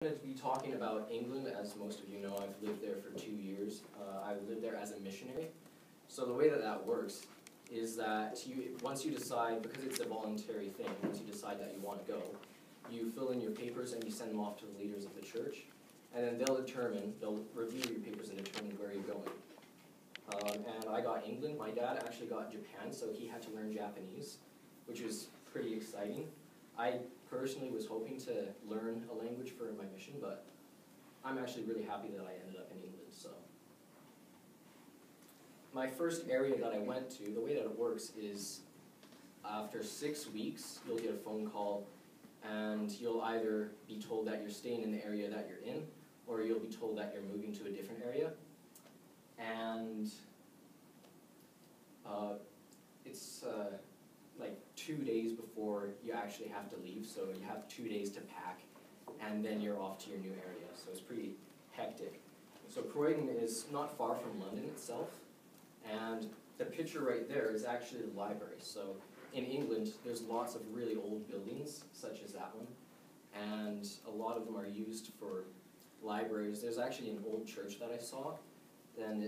I'm going to be talking about England. As most of you know, I've lived there for 2 years. I've lived there as a missionary. So the way that that works is that once you decide, because it's a voluntary thing, once you decide that you want to go, you fill in your papers and you send them off to the leaders of the church, and then they'll review your papers and determine where you're going. And I got England. My dad actually got Japan, so he had to learn Japanese, which was pretty exciting. I personally was hoping to learn a language for my mission, but I'm actually really happy that I ended up in England. So, my first area that I went to, the way that it works is after 6 weeks, you'll get a phone call, and you'll either be told that you're staying in the area that you're in, or you'll be told that you're moving to a different area. And it's like 2 days before you actually have to leave, so you have 2 days to pack, and then you're off to your new area, so it's pretty hectic. So Croydon is not far from London itself, and the picture right there is actually the library. So in England, there's lots of really old buildings, such as that one, and a lot of them are used for libraries. There's actually an old church that I saw, and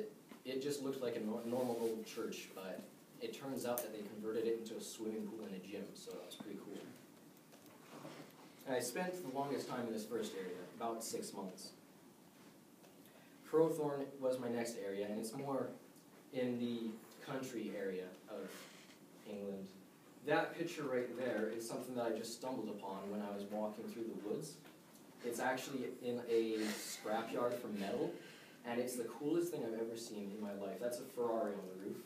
it just looked like a normal old church, but it turns out that they converted it into a swimming pool and a gym, so that's pretty cool. And I spent the longest time in this first area, about 6 months. Crowthorne was my next area, and it's more in the country area of England. That picture right there is something that I just stumbled upon when I was walking through the woods. It's actually in a scrapyard from metal, and it's the coolest thing I've ever seen in my life. That's a Ferrari on the roof,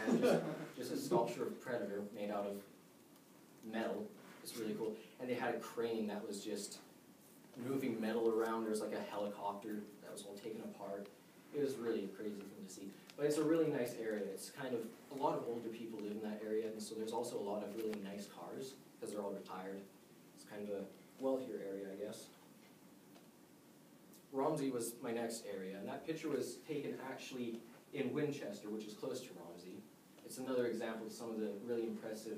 and just a sculpture of Predator made out of metal. It's really cool. And they had a crane that was just moving metal around. There's like a helicopter that was all taken apart. It was really a crazy thing to see. But it's a really nice area. It's kind of, a lot of older people live in that area, and so there's also a lot of really nice cars, because they're all retired. It's kind of a wealthier area, I guess. Romsey was my next area, and that picture was taken actually in Winchester, which is close to Romsey. It's another example of some of the really impressive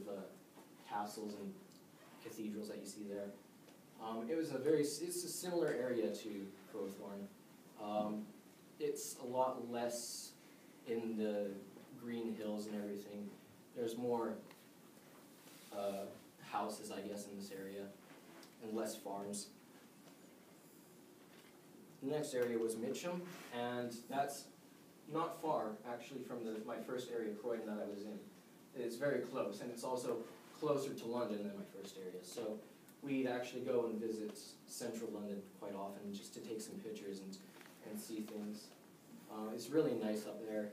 castles and cathedrals that you see there. It's a similar area to Crowthorne. It's a lot less in the green hills and everything. There's more houses, I guess, in this area, and less farms. The next area was Mitcham, and that's not far, actually, from my first area, Croydon, that I was in. It's very close, and it's also closer to London than my first area. So we'd actually go and visit central London quite often just to take some pictures and see things. It's really nice up there,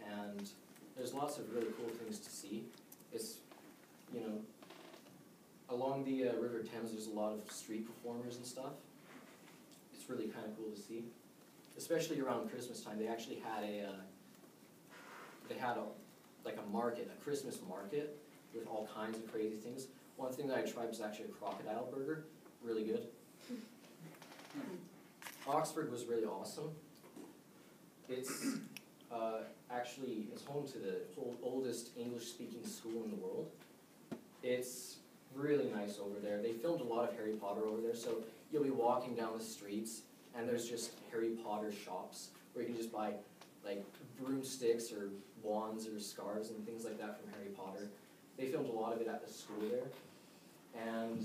and there's lots of really cool things to see. It's, you know, along the River Thames, there's a lot of street performers and stuff. It's really kind of cool to see, especially around Christmas time. They actually had like a market, a Christmas market with all kinds of crazy things. One thing that I tried was actually a crocodile burger, really good. Oxford was really awesome. It's it's home to the oldest English-speaking school in the world. It's really nice over there. They filmed a lot of Harry Potter over there, so you'll be walking down the streets, and there's just Harry Potter shops where you can just buy like broomsticks or wands or scarves and things like that from Harry Potter. They filmed a lot of it at the school there, and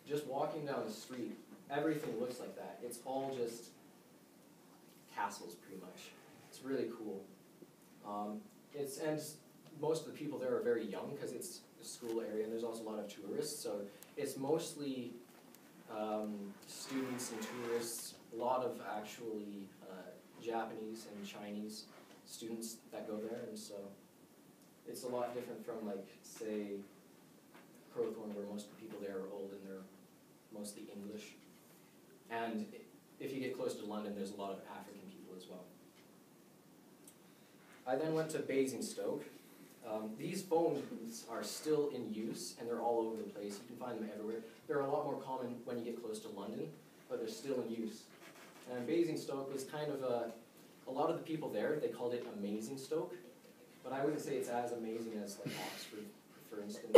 just walking down the street, everything looks like that. It's all just castles, pretty much. It's really cool. And most of the people there are very young because it's a school area, and there's also a lot of tourists. So it's mostly students and tourists. A lot of actually Japanese and Chinese students that go there, and so it's a lot different from, like, say, Crowthorne, where most of the people there are old and they're mostly English. And if you get close to London, there's a lot of African people as well. I then went to Basingstoke. These phone booths are still in use, and they're all over the place. You can find them everywhere. They're a lot more common when you get close to London, but they're still in use. And Basingstoke was kind of a lot of the people there, they called it Amazingstoke, but I wouldn't say it's as amazing as like Oxford, for instance.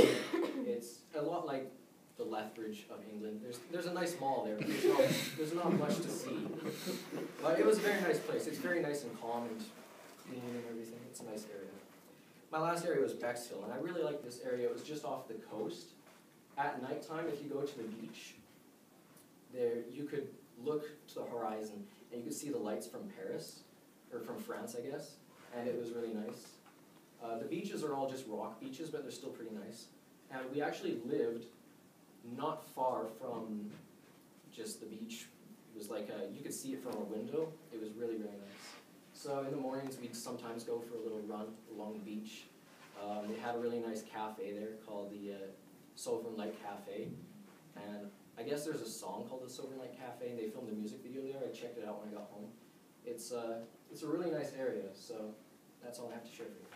It's a lot like the Lethbridge of England. There's a nice mall there, but there's not much to see. But it was a very nice place. It's very nice and calm and clean and everything. It's a nice area. My last area was Bexhill, and I really liked this area. It was just off the coast. At nighttime, if you go to the beach, there you could look to the horizon, and you could see the lights from Paris, or from France, I guess, and it was really nice. The beaches are all just rock beaches, but they're still pretty nice. And we actually lived not far from just the beach. It was like, you could see it from a window. It was really, really nice. So in the mornings, we'd sometimes go for a little run along the beach. They had a really nice cafe there called the Sovereign Light Cafe. And I guess there's a song called the Sovereign Light Cafe, and they filmed a music video there. I checked it out when I got home. It's a really nice area, so that's all I have to share for you.